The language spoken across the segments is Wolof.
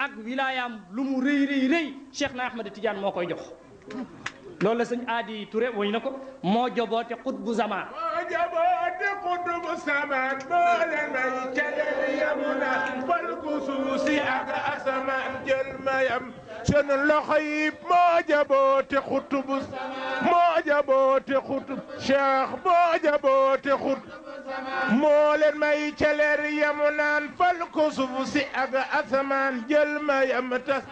ak wilaayam lu mu rëy rëy rëy Cheikh na Ahmad Tidiane moo koy jox loolu la sëñ Aadi Touré woy na ko moo joboote xutbu zaman moo joboote xutbu zaman moo leen may caleel yamuna fal ku suusi ak asamaan jël mayam seen loxo yi moo jaboote xutbu moo jaboote xutbu Cheikh moo jaboote xutbu moo leen may caleer yamu naan fal ko suusi ak asamaan jël mayam tas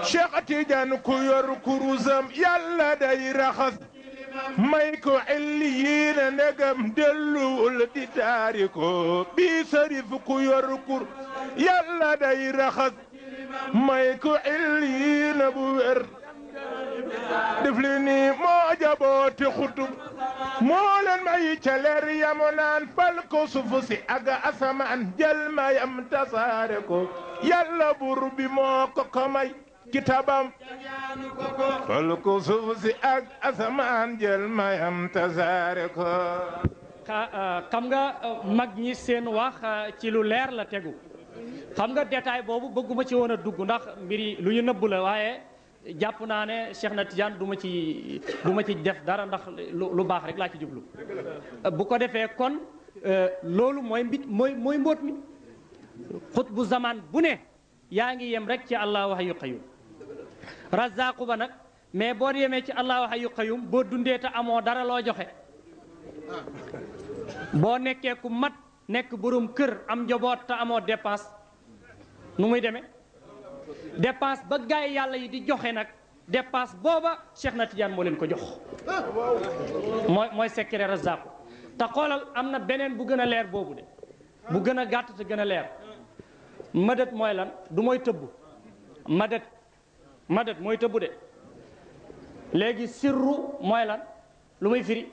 Cheikh Tidiane ku yor kurusam yàlla day raxas may ko illiyiina ndegam delluwul di taari ko bi sarif ku yor kur yàlla day raxas may ko illiyiina bu wér def li ni moo jaboote xutub moo leen may ca leer yamu naan fal ko suuf si ak asamaan jël mayam tasaare ko yàlla buur bi moo ko may kitabam fal ko suuf si ak asamaan jël mayam tasaare ko xam nga mag ñi seen wax ci lu leer la tegu xam nga détail boobu bëgguma ci woon a dugg ndax mbiri lu ñu nëbb la waaye jàpp naa ne Cheikh na Tidiane du ma ci def dara ndax lu baax rek laa ci jublu bu ko defee kon loolu mooy mooy mbóot mi xutbu zaman bu ne yaa ngi yem rek ci allahu hayyu qayyum razaqu ba nag mais boo yemee ci allahu hayyu qayyum boo dundee te amoo dara loo joxe boo nekkee ku mat nekk borom kër am njaboot te amoo dépense nu muy demee dépense ba gaay yàlla yi di joxe nag dépense booba Cheikh na Tidiane moo leen ko jox mooy secret razaqu te xoolal am na beneen bu gën a leer boobu de bu gën a gàtt te gën a leer madat mooy lan du mooy tëbb madat mooy tëbb de léegi sirru mooy lan lu muy firi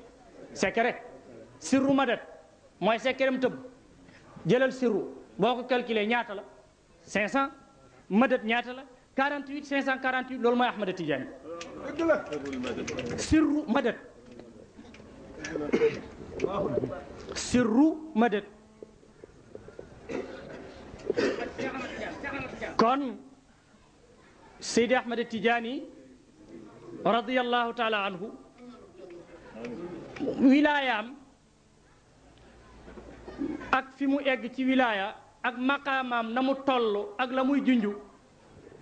secret sirru madat mooy secretam tëbb jëlal sirru boo ko calculé ñaata la 500 madat ñaata la 48 548 loolu mooy Ahmada Tidiane sirru madat sirru madat kon Seydi Ahmada Tidiane radiyallahu taala anhu wilaayaam ak fi mu egg ci wilaaya ak maqaamaam na mu toll ak la muy junju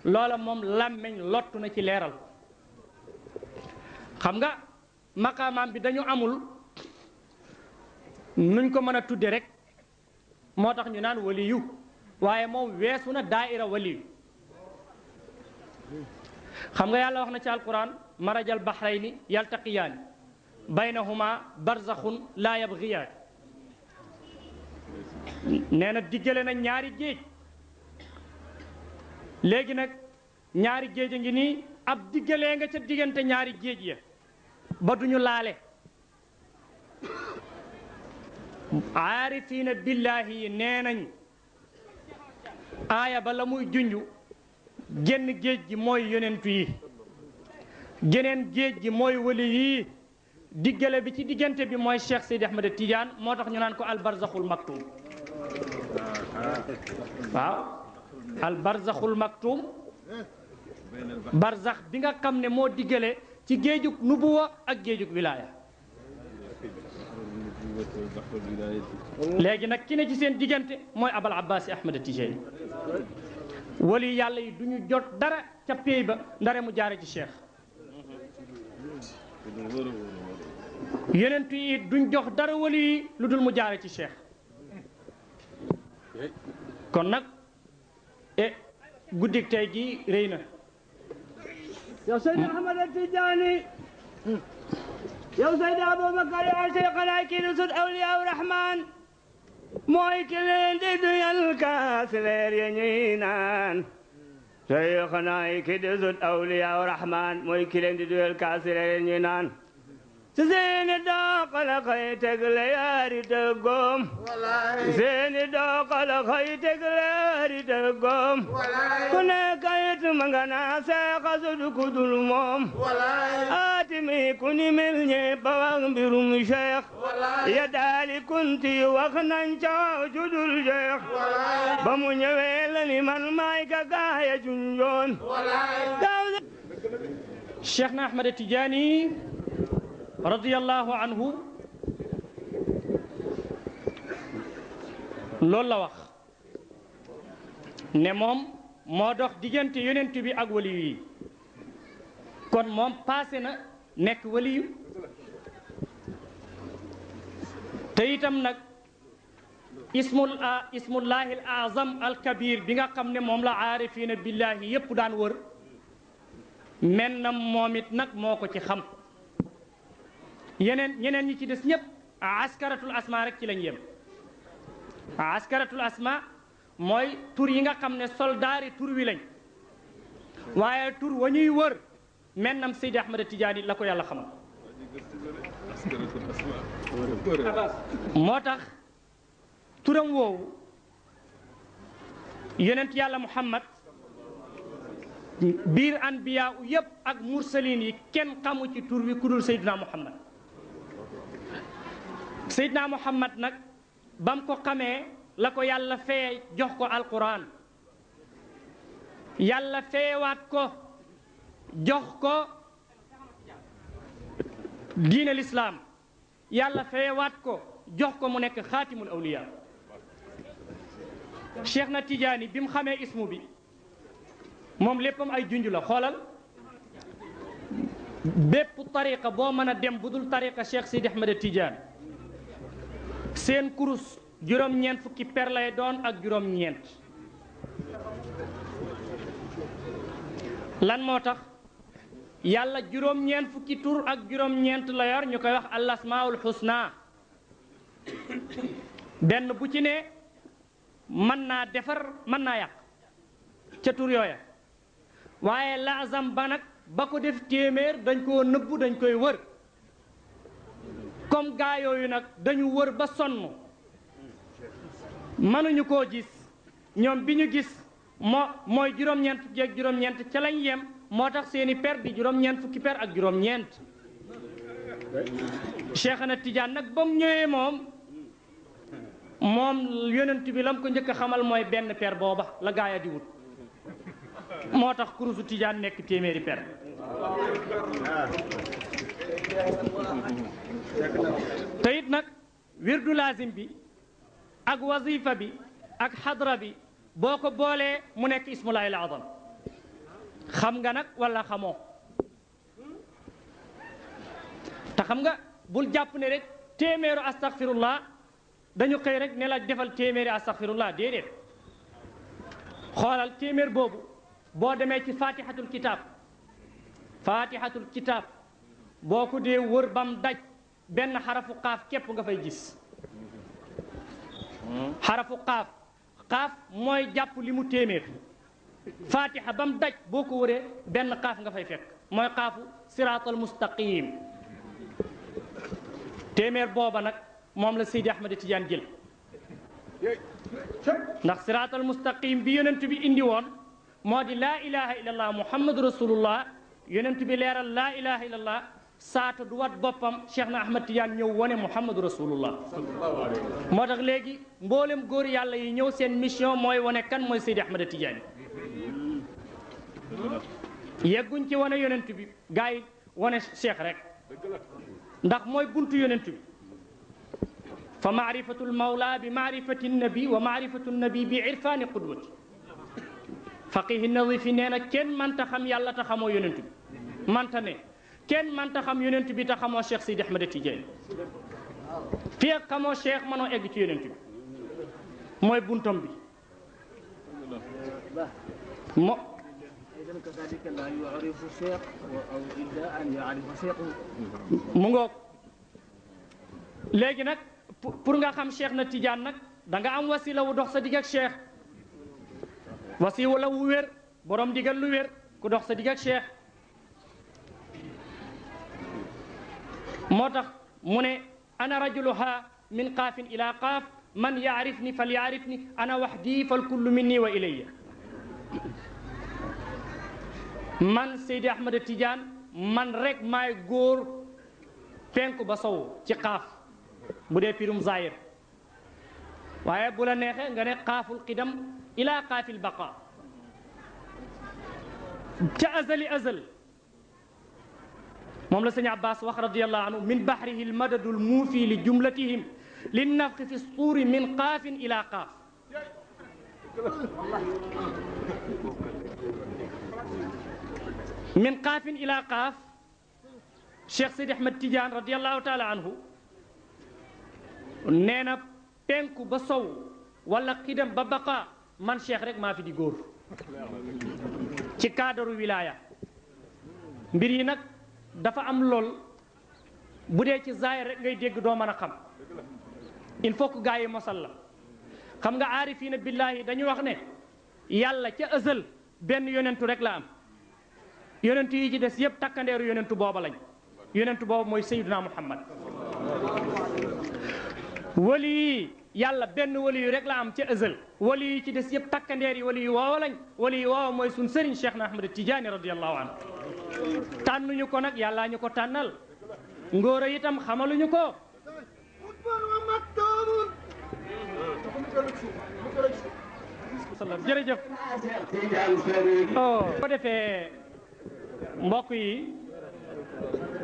loola moom làmmeñ lottu na ci leeral xam nga maqaamaam bi dañu amul nuñ ko mën a tudde rek moo tax ñu naan waliyu waaye moom weesu na daaira waliyu xam nga yàlla wax na ci alquran marajal bahrayni yaltaqiyaani baynahuma barzaxun laa yabgiyaan nee na diggale na ñaari géej léegi nag ñaari géej a ngi nii ab diggalee nga ca diggante ñaari géej ya ba duñu laale aarifiina billaahi yi nee nañ aaya ba la muy junju genn géej gi mooy yonentu yi geneen géej gi mooy wali yi diggale bi ci diggante bi mooy Cheikh Seydi Ahmada Tidiane moo tax ñu naan ko albarzaxul maktum waaw albarzaxul maktum barzax bi nga xam ne moo diggale ci géejug nubuwa ak géejug wilaaya léegi nag ki ne ci seen diggante mooy abal abbasi Ahmada Tidiane wali yàlla yi duñu jot dara ca péey ba ndare mu jaare ci Cheikh yonent yi duñ jox dara wali yi lu dul mu jaare ci Cheikh kon nag guddik tey gi rëy na yow Seydi Ahmada Tidiane yow Seydi Aboubacar yow Cheikhana kii di sut awliyaa rahman mooy ki leen di duyal kaas leer ya ñuy naan Cheikhana kii di sut awliyaa rahman mooy ki leen di duyal kaas leer ya ñuy naan ci seeni doqala xëy tegle yaari dëggoom seeni doqala xëy tegle yaari dëggoom ku nekk it ma nga naa seexa sud ku dul moom aati mi ku ni mel ñépp ba wax mbirum Cheikh ya daali kunti wax nañ ca judul Cheikh ba mu ñëwee la ni man maay ka gaaya junjoon Cheikh na Ahmad Tidiane radiyallahu anhu loolu la wax ne moom moo dox diggante yonent bi ak waliyu yi kon moom passé na nekk waliyu te itam nag ismullahi al azam al kabir bi nga xam ne moom la aarifina billahi yépp daan wër men na moom it nag moo ko ci xam ñeneen ñi ci des ñëpp askaratul asma rek ci lañ yem askaratul asma mooy tur yi nga xam ne soldaari tur wi lañ waaye tur wa ñuy wër mennam Seydi Ahmad Tidiane la ko yàlla xamal moo tax turam woowu yonent yàlla Muhammad biir anbiya yëpp ak mursalin yi kenn xamu ci tur wi ku dul Seydina Muhammad Seydina Muhammad nag bam ko xamee la ko yàlla fee jox ko alquran yàlla feewaat ko jox ko diin al islaam yàlla feewaat ko jox ko mu nekk xaatimul awliya Cheikh na Tidiane bi mu xamee ismu bi moom léppam ay junj la xoolal bépp tariqa boo mën a dem bu dul tariqa Cheikh Sidi Ahmed Tidiane seen kurus juróom-ñeent fukki per lay doon ak juróom-ñeent lan moo tax yàlla juróom-ñeent fukki tur ak juróom-ñeent la yor ñu koy wax al asmaul husna benn bu ci ne mën naa defar mën naa yàq ca tur yooya waaye laazam ba nag ba ko def téeméer dañ koo nëbbu dañ koy wër comme gaa yooyu nag dañu wër ba sonn mënuñu koo gis ñoom bi ñu gis mooy juróom-ñeent fukki ak juróom-ñeent ca lañ yem moo tax seeni per di juróom-ñeent fukki per ak juróom-ñeent Cheikhana Tidiane nag ba mu ñëwee moom yonent bi lam ko njëkk a xamal mooy benn per booba la gaaya di wut moo tax kurusu Tidiane nekk téeméeri per te it nag wirdu lazim bi ak wazifa bi ak xadra bi boo ko boolee mu nekk ismullahi al-azam xam nga nag wala xamoo te xam nga bul jàpp ne rek téeméeru astaghfirullah dañu xëy rek ne la defal téeméeri astaghfirullah déedéet xoolal téeméer boobu boo demee ci fatihatul kitab boo ko dee wër bam daj benn xarafu xaaf képp nga fay gis xarafu xaaf mooy jàpp li mu téeméer fatiha bam daj boo ko wëree benn xaaf nga fay fekk mooy xaafu siraatal mustaqim téeméer booba nag moom la Seydi Ahmed Tidiane jël ndax siraatal mustaqim bi yonent bi indi woon moo di laa ilaha illallah muhammadu rasulullah yonent bi leeral laa ilaha illallah saata du wat boppam Cheikh na Ahmed Tidiane ñëw wone muhammadu rasulullah moo tax léegi mboolem góor yàlla yi ñëw seen mission mooy wone kan mooy Seydi Ahmed Tidiane yegguñ ci wane yonent bi gars yi wane Cheikh rek ndax mooy buntu yonent bi fa maarifatul mawla bi maarifati nabi wa maarifatu nabi bi irfaani qudwati faqihi nadifi nee na kenn manta xam yàlla te xamoo yonent bi manta ne kenn manta xam yonent bi te xamoo Cheikh Sidi Ahmed Tidiane fii ak xamoo Cheikh mënoo egg ci yonent bi mooy buntam bi mu ngoog léegi nag pour nga xam Cheikh na Tidiane nag da nga am wasila wu dox sa digg ak Cheikh wasila wu wér borom digal lu wér ku dox sa digg ak Cheikh moo tax mu ne ana rajuluha min qaafin ila qaaf man yaarifni fal yaarifni ana waxdi fal kullu minni wa ilayya man Seydi Ahmed Tidiane man rek maay góor penku ba sow ci xaaf bu dee pirum zahir waaye bu la neexee nga ne xaaful qidam ila xaafil baqa ca azali azal moom la sëñ Abbas wax radiyallahu anhu min bahrihi almadadu almuufi li jumlatihim linnafxi fi suuri min qaafin ila qaaf min qaafin ila qaaf Cheikh Sidi Ahmed Tidiane radiyallahu taala anhu nee na penku ba sow wala xidam ba baqa man Cheikh rek maa fi di góor ci cadre wilaya mbir yi nag dafa am lool bu dee ci zaahir rek ngay dégg doo mën a xam il faut que gars yi mosal la xam nga aarifiina billahi dañu wax ne yàlla ca ësal benn yonentu rek la am yonentu yi ci des yëpp takkandeeru yonentu booba lañ yonentu booba mooy Seydina Muhammad wali yi yàlla benn wali yu rek la am ca ësal wali yi ci des yëpp takkandeer yi wali yu woowa lañ wali yu woowa mooy suñ sëriñ Cheikh na Ahmad Tidiane radiyallahu anhu tànnuñu ko nag yàllaa ñu ko tànnal ngóora itam xamaluñu ko jërëjëf ko defee mbokk yi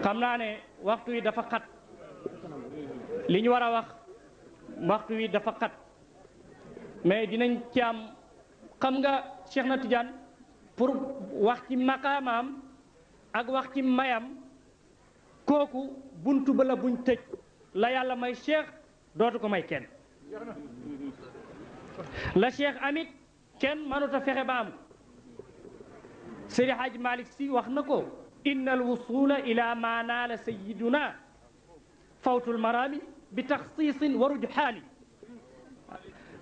xam naa ne waxtu yi dafa xat li ñu war a wax waxtu wi dafa xat mais dinañ ci am xam nga Cheikh na Tidiane pour wax ci maqaamaam ak wax ci mayam kooku buntu ba la buñ tëj la yàlla may Cheikh dootu ko may kenn la Cheikh amit kenn mënut a fexe ba am Seydi Hadj Malick Sy wax na ko inna al wusula ila ma naala sayiduna fawtul marami bi taxsiisin wa rujxaani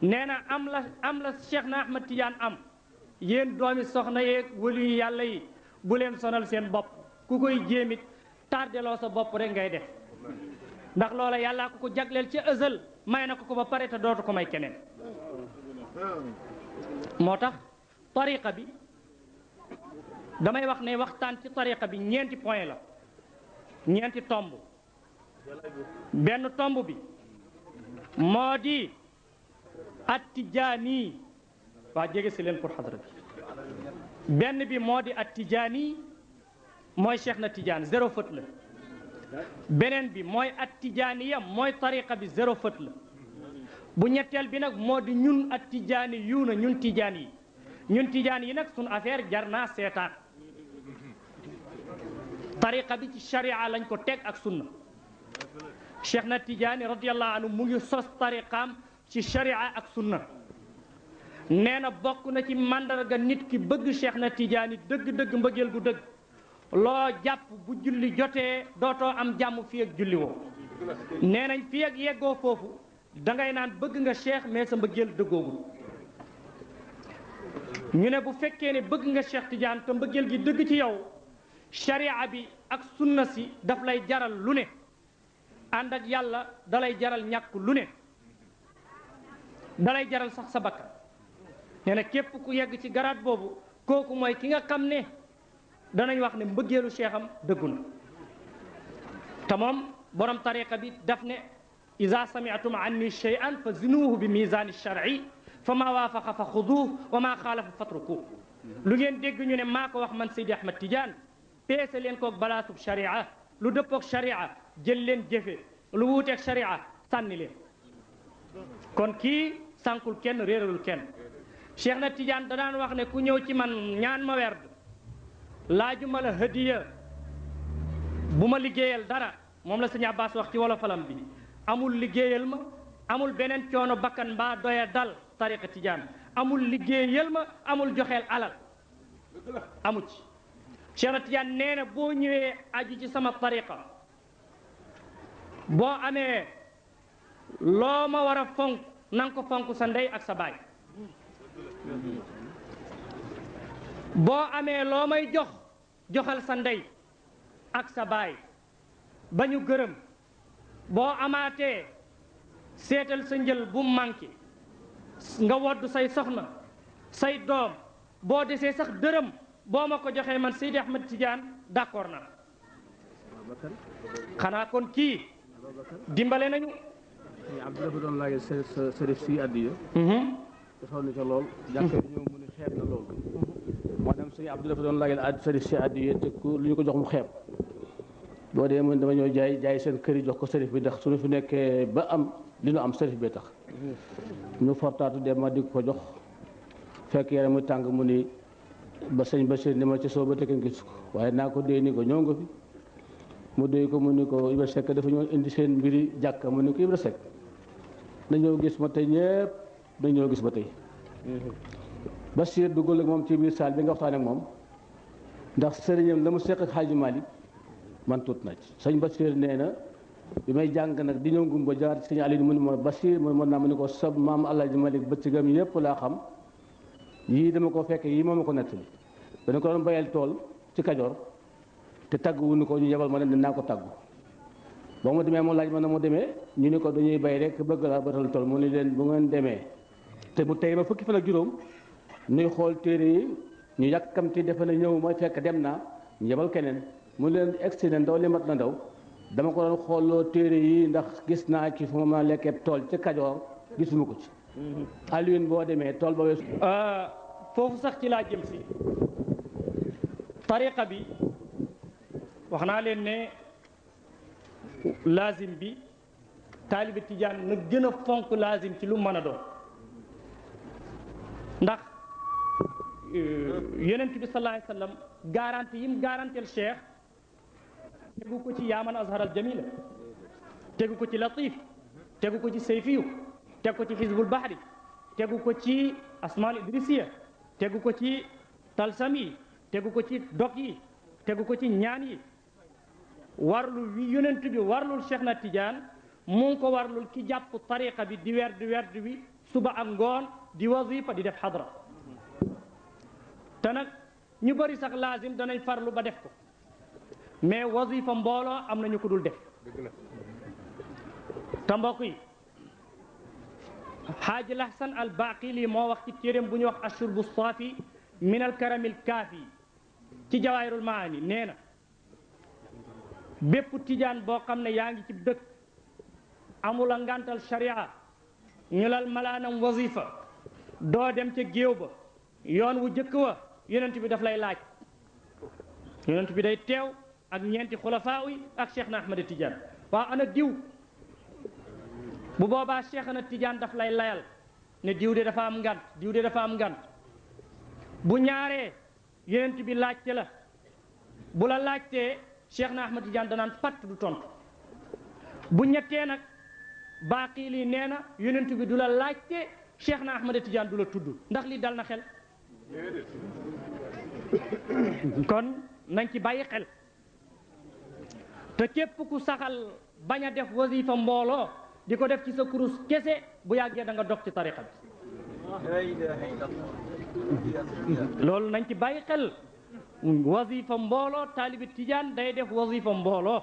nee na am la Cheikh na Ahmad Tidiane am yéen doomi soxna yeeg wali yàlla yi bu leen sonal seen bopp ku koy jéemit tardeloo sa bopp rek ngay def ndax loola yàllaa ko ko jagleel ca ësal may na ko ko ba pare te dootu ko may keneen moo tax tariqa bi damay wax ne waxtaan ci tariqa bi ñeenti point la ñeenti tomb benn tomb bi moo di attijaani waa jege si leen pour xadra bi benn bi moo di attijaani mooy Cheikh na Tidiane zéro faute la beneen bi mooy attijaaniya mooy tariqa bi zéro faute la bu ñetteel bi nag moo di ñun attijaani yu na ñun tijaan yi nag suñ affaire jar naa seetaan tariqa bi ci sharia lañ ko teg ak sunna Cheikh na Tidiane radiyallahu anhu mu ngi sos tariqaam ci sharia ak sunna nee na bokk na ci màndarga nit ki bëgg Cheikh na Tidiane dëgg-dëgg mbëggeel gu dëgg loo jàpp bu julli jotee dootoo am jàmm fii ak julli woo nee nañ fii ak yeggoo foofu da ngay naan bëgg nga Cheikh mais sa mbëggeel dëggoogul ñu ne bu fekkee ne bëgg nga Cheikh Tidiane te mbëggeel gi dëgg ci yow sharia bi ak sunna si daf lay jaral lu ne ànd ak yàlla dalay jaral ñàkk lu ne dalay jaral sax sa bakkan nee na képp ku yegg ci garaat boobu kooku mooy ki nga xam ne danañ wax ne mbëggeelu Cheikh am dëggu na te moom borom tariqa bi daf ne iza sami'tum anni shay'an fa zinuhu bi mizani shar'i fa ma waafaqa fa xuduuh wa ma xaalafa fatruku lu ngeen dégg ñu ne maa ko wax man Seydi Ahmad Tidiane peese leen koog balaasub sharia lu dëppoog sharia jël leen jëfe lu wuuteeg sharia sànni leen kon kii sànkul kenn réeralul kenn Cheikh na Tidiane danaan wax ne ku ñëw ci man ñaan ma werd laajuma la hadiya bu ma liggéeyal dara moom la sëñ Abbas wax ci wolofalam bi amul liggéeyal ma amul beneen coono bakkan mbaa doya dal tariqa Tidiane amul liggéeyal ma amul joxeel alal amu ci Cheikh na Tidiane nee na boo ñëwee aju ci sama tariqa boo amee loo ma war a fonk nanga ko fonk sa ndey ak sa baay boo amee loo may jox joxal sa ndey ak sa baay ba ñu gërëm boo amaatee seetal sa njël bu manqué nga wodd say soxna say doom boo desee sax dërëm boo ma ko joxee man Seydi Ahmad Tidiane d'accord na xanaa kon kii dimbale nañu. Abdou dafa doon laaj sërif si addiya te sonn ca lool jàkk ñëw mu ne xeeb na lool moo dem sëñ Abdou dafa doon laajal sërif si addiya te ku lu ñu ko jox mu xeeb boo dee mën dama ñëw jaay seen kër yi jox ko sërif bi ndax suñu fi nekkee ba am li ñu am sërif bee tax ñu fortaatu dem ma di ko jox fekk yaram muy tàng mu ni ba sëñ Bachir ni ma ci soo ba te kenn gis ko waaye naa ko déy ni ko ñëw nga fi mu déy ko mu ni ko Ibra Seck dafa ñëw indi seen mbiri jàkka mu ni ko Ibra Seck na ñëw gis ma tey ñëpp na ñëw gis ma tey Bachir duggal ak moom ci biir saal bi nga waxtaan ak moom ndax sëriñam la mu seq ak Xaaji Malik man tuut na ci sëñ Bachir nee na bi may jàng nag di ñëw ngum ba jaar ci sëñ Aliou mu ni ma Bachir mu mën naa ma ni ko sab maam Alaaji Malik bëccëgam yëpp laa xam yii dama ko fekk yii moom ma ko nettali dana ko doon bayal tool ci Kajoor te tàggu wuñu ko ñu yebal ma ne dinaa ko tàggu ba mu demee mu laaj ma na mu demee ñu ni ko dañuy bay rek bëgg laa batal tool mu ni leen bu ngeen demee te mu tey ma fukki fan ak juróom nuy xool téere yi ñu yàkkamti defe na ñëw ma fekk dem naa ñu yebal keneen mu leen egsi ne ndaw li mat na ndaw dama ko doon xooloo téere yi ndax gis naa ci fu ma mën a lekkee tool ci Kajoor gisuma ko ci Alioune boo demee tool ba weesu foofu sax ci laa jëm si tariqa bi wax naa leen ne laazim bi taalibe tijaan na gën a fonk laazim ci lu mën a doon ndax yonent bi sallallahu alayhi wa sallam garanti yim garanteel cheikh tegu ko ci yaaman azhar al jamila tegu ko ci latif tegu ko ci sayfiyu tegu ko ci xizbul bahri tegu ko ci asmaal idrisiya tegu ko ci talsam yi tegu ko ci dog yi tegu ko ci ñaan yi warlu wi yonent bi warlul Cheikh na Tidiane mu ngi ko warlul ki jàpp tariqa bi di werd wi suba ak ngoon di wazifa di def xadra te nag ñu bëri sax laazim danañ farlu ba def ko mais wazifa mbooloo am na ñu ko dul def te mbokk yi xaaji Lahsan al Baqili moo wax ci téeréem bu ñuy wax ashurbu saafi min al karamil kaafi ci jawaahirul maani nee na bépp tijaan boo xam ne yaa ngi ci dëkk amula ngantal sharia ñu lal malaanam wazifa doo dem ca géew ba yoon wu jëkk wa yonent bi daf lay laaj yonent bi day teew ak ñeenti xulafaa yi ak Cheikh na Ahmad Tidiane waaw ana diw bu boobaa Cheikh na Tidiane daf lay layal ne diw de dafa am ngant diw de dafa am ngant bu ñaaree yonent bi laajte la bu la laajtee Cheikh na Ahmad Tidiane danaan patt du tontu bu ñettee nag Baqili nee na yonent bi du la laajte Cheikh na Ahmad Tidiane du la tudd ndax li dal na xel kon nañ ci bàyyi xel te képp ku saxal bañ a def wasifa mbooloo di ko def ci sa kurus kese bu yàggee da nga dog ci tariqa bi loolu nañ ci bàyyi xel wasifa mbooloo taalibi tijaan day def wasifa mbooloo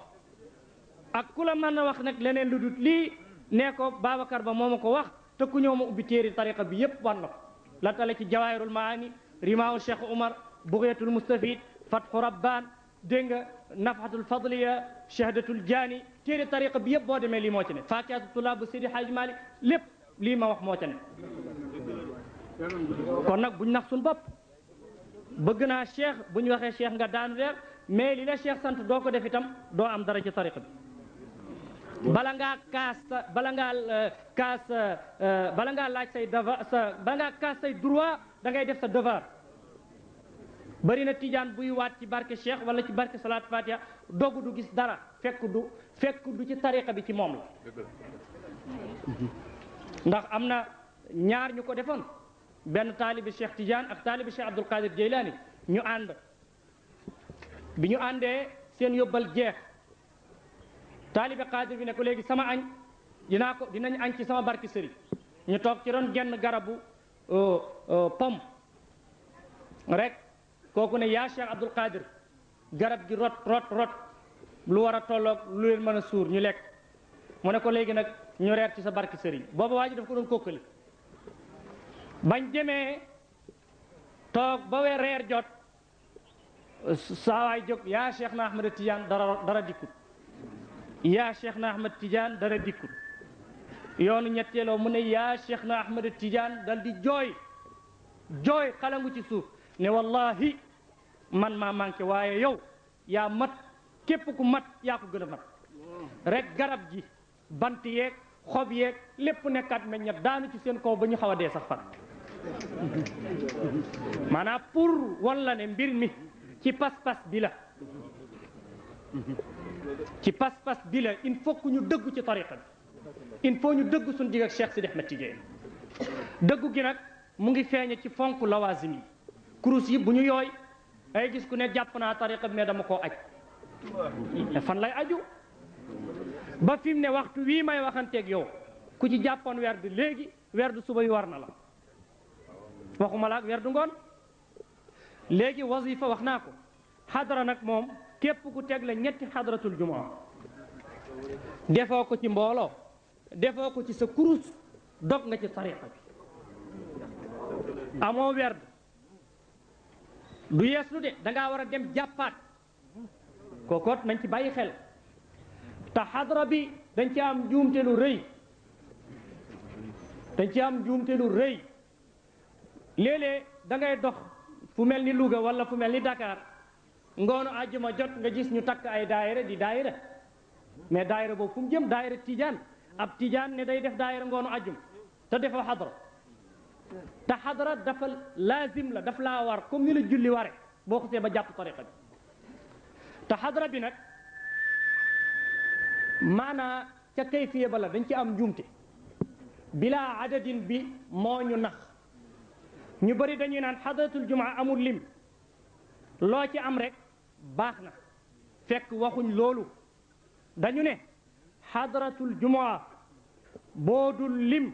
ak ku la mën a wax nag leneen lu dut lii nee ko Babacar Ba moo ma ko wax te ku ñëw ma ubbi téeri tariqa bi yépp wan la ko la tale ci jawaahirul maani rimaahu Cheikh Oumar bughyatul mustafid fathu rabbaan dégg nga nafhatul fadliya shahdatul jaani téeri tariqa bi yëpp boo demee lii moo ci ne faakiyatu tulaab bu Seydi Hadji Malick lépp lii ma wax moo ca ne kon nag buñ nax suñ bopp bëgg naa cheikh bu ñu waxee cheikh nga daanu leer mais li la cheikh sant doo ko def itam doo am dara ci tariqa bi bala ngaa laaj say devoir bala ngaa kaas say droit da ngay def sa devoir bari na tijaan buy waat ci barke cheikh wala ci barke salaat fatiha dogu du gis dara fekk du ci tariqa bi ci moom la ndax am na ñaar ñu ko defoon benn taalibi cheikh Tidiane ak taalibi cheikh Abdul Qadir Jeylaani ñu ànd bi ñu àndee seen yóbbal jeex taalibi Qadir bi ne ko léegi sama añ dinañ añ ci sama barke sëriñ ñu toog ci ron genn garabu pom rek kooku ne yaa cheikh Abdul Qadir garab gi rot lu war a tolloog lu leen mën a suur ñu lekk mu ne ko léegi nag ñu reer ci sa barke sëriñ booba waa ji daf ko doon kokkali bañ demee toog ba reer jot saawaay jóg yaa Cheikh na Ahmed Tidiane dara dikkut yaa Cheikh na Ahmed Tidiane dara dikkut yoonu ñetteeloo mu ne yaa Cheikh na Ahmed Tidiane dal di jooy xalangu ci suuf ne wallahi man maa manqué waaye yow yaa mat képp ku mat yaa ko gën a mat rek garab gi bant yeeg xob yeeg lépp nekkaat meññat daanu ci seen kaw ba ñu xaw a dee sax far maanaam pour walla ne mbir mi ci pas-pas bi la ci pas-pas bi la il faut que ñu dëggu ci tariqa bi il faut ñu dëggu suñu digg ak Cheikh Sidi Ahmed Tidiane dëggu gi nag mu ngi feeñe ci fonk lawazim yi kurus yi bu ñu yooy ay gis ku ne jàpp naa tariqa bi mais dama koo aj fan lay aju ba fi mu ne waxtu wii may waxanteeg yow ku ci jàppoon werdu léegi werdu suba yu war na la waxuma la ak werdu ngoon léegi wasifa wax naa ko xadara nag moom képp ku teg la ñetti xadaratul jumaa defoo ko ci mbooloo defoo ko ci sa kurus dog nga ci tariqa bi amoo werd du yeeslu de dangaa war a dem jàppaat kookoot nañ ci bàyyi xel te xadara bi dañ ci am njuumte lu rëy léeg-léeg da ngay dox fu mel ni Louga wala fu mel ni Dakar ngoonu àjjuma jot nga gis ñu takk ay daayira di daayira mais daayira boobu fu mu jëm daayira tijaan ab tijaan ne day def daayira ngoonu àjjuma te defoo xadara te xadara dafa laazim la daf laa war comme ni la julli ware boo ko see ba jàpp tariqa bi te xadara bi nag maanaa ca kayfiya ba la dañ ci am njuumte bilaa adadin bi moo ñu nax ñu bëri dañuy naan xadaratul jumaa amul lim loo ci am rek baax na fekk waxuñ loolu dañu ne xadaratul jumaa boo dul lim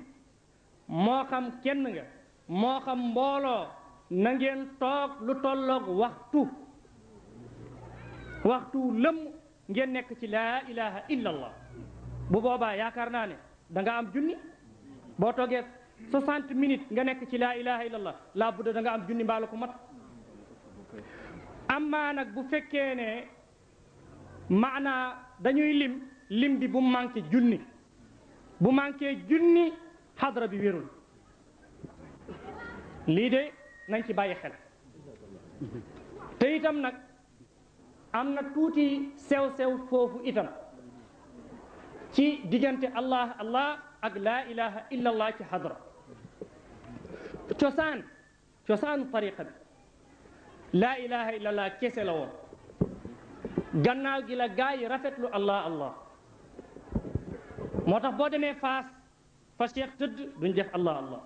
moo xam kenn nga moo xam mbooloo na ngeen toog lu tolloog waxtu lëmm ngeen nekk ci laa ilaha illa allah bu boobaa yaakaar naa ne da nga am junni boo toogee 60 minutes nga nekk ci laa ilaha illa allah laa budda da nga am junni mbaalu ko mat amma nag bu fekkee ne maanaa dañuy lim bi bu manqué junni bu manqué junni xadra bi wérul lii de nañ ci bàyyi xel te itam nag am na tuuti sew-sew foofu itam ci diggante allah allah ak laa ilaha illa allah ci xadra cosaanu tariqa bi laa ilaha illa allah kese la woon gannaaw gi la gaa yi rafetlu allah allah moo tax boo demee fa cheikh tëdd duñ def allah allah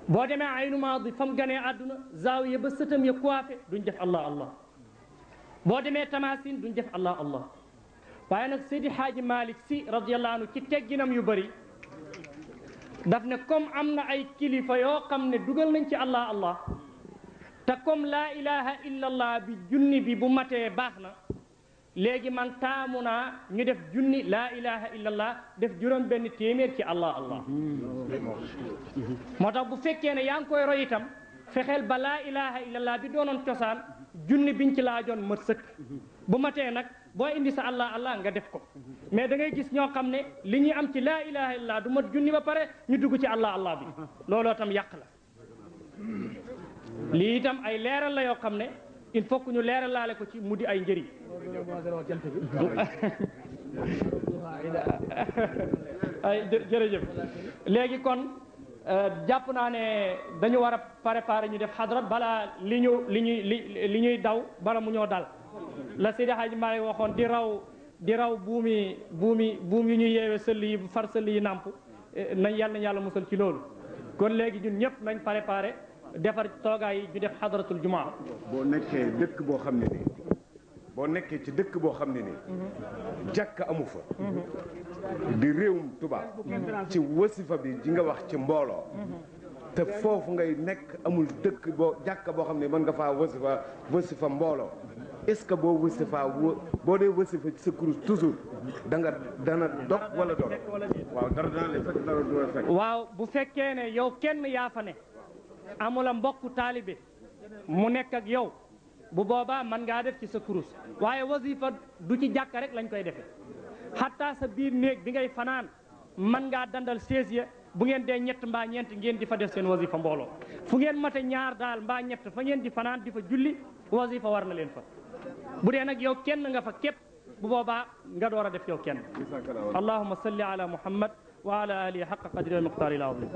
boo demee aynu maadi fam ganee àdduna zaawiya ba sëtam ya coiffé duñ def allah allah boo demee tamasin duñ def allah allah waaye nag Seydi Haaji Malick Sy radiyallahu anhu ci tegginam yu bëri daf ne comme am na ay kilifa yoo xam ne dugal nañ ci allah allah te comme laa ilaha illa allah bi junni bi bu matee baax na léegi man taamu naa ñu def junni laa ilaha illa allah def juróom benn téeméer ci allah allah moo tax bu fekkee ne yaa ngi koy roy itam fexeel ba laa ilaha illa allah bi doonoon cosaan junni biñ ci laajoon mat sëkk bu matee nag boo indi sa allah allah nga def ko mais da ngay gis ñoo xam ne li ñuy am ci laa ilaha illa allah du mat junni ba pare ñu dugg ci allah allah bi looloo tam yàq la lii itam ay leeral la yoo xam ne il faut que ñu leeral laale ko ci mu di ay njëriñ ay jërëjëf léegi kon jàpp naa ne dañu war a préparer ñu def xadra balaa li ñuy daw bala mu ñoo dal la Seydi Hadji Malick waxoon di raw buum yi ñuy yeewe sëll yi far sëll yi nàmp nañ yàlla musal ci loolu kon léegi ñun ñëpp nañ préparer defar toogaay yi ñu def xadratul jumaa boo nekkee dëkk boo xam ne nii boo nekkee ci dëkk boo xam ne nii jàkk amu fa di réewum tubaab ci wasifa bi ji nga wax ci mbooloo te foofu ngay nekk amul dëkk boo jàkk boo xam ne mën nga faa wasifa mbooloo est-ce que boo wasifaa boo dee wasifa ci sa kurus toujours dana dog wala dog waaw dara dana la fekk dara du la fekk waaw bu fekkee ne yow kenn yaa fa ne amula mbokku taalibe mu nekk ak yow bu boobaa man ngaa def ci sa kurus waaye wasifa du ci jàkka rek lañ koy defee xataa sa biir néeg bi ngay fanaan man ngaa dandal sées ya bu ngeen dee ñett mbaa ñeent ngeen di fa def seen wasifa mbooloo fu ngeen mate ñaar daal mbaa ñett fa ngeen di fanaan di fa julli wasifa war na leen fa bu dee nag yow kenn nga fa képp bu boobaa nga door a def yow kenn allahumma salli ala muhammad wa ala alihi haqqa qadri wa miqdaari al azim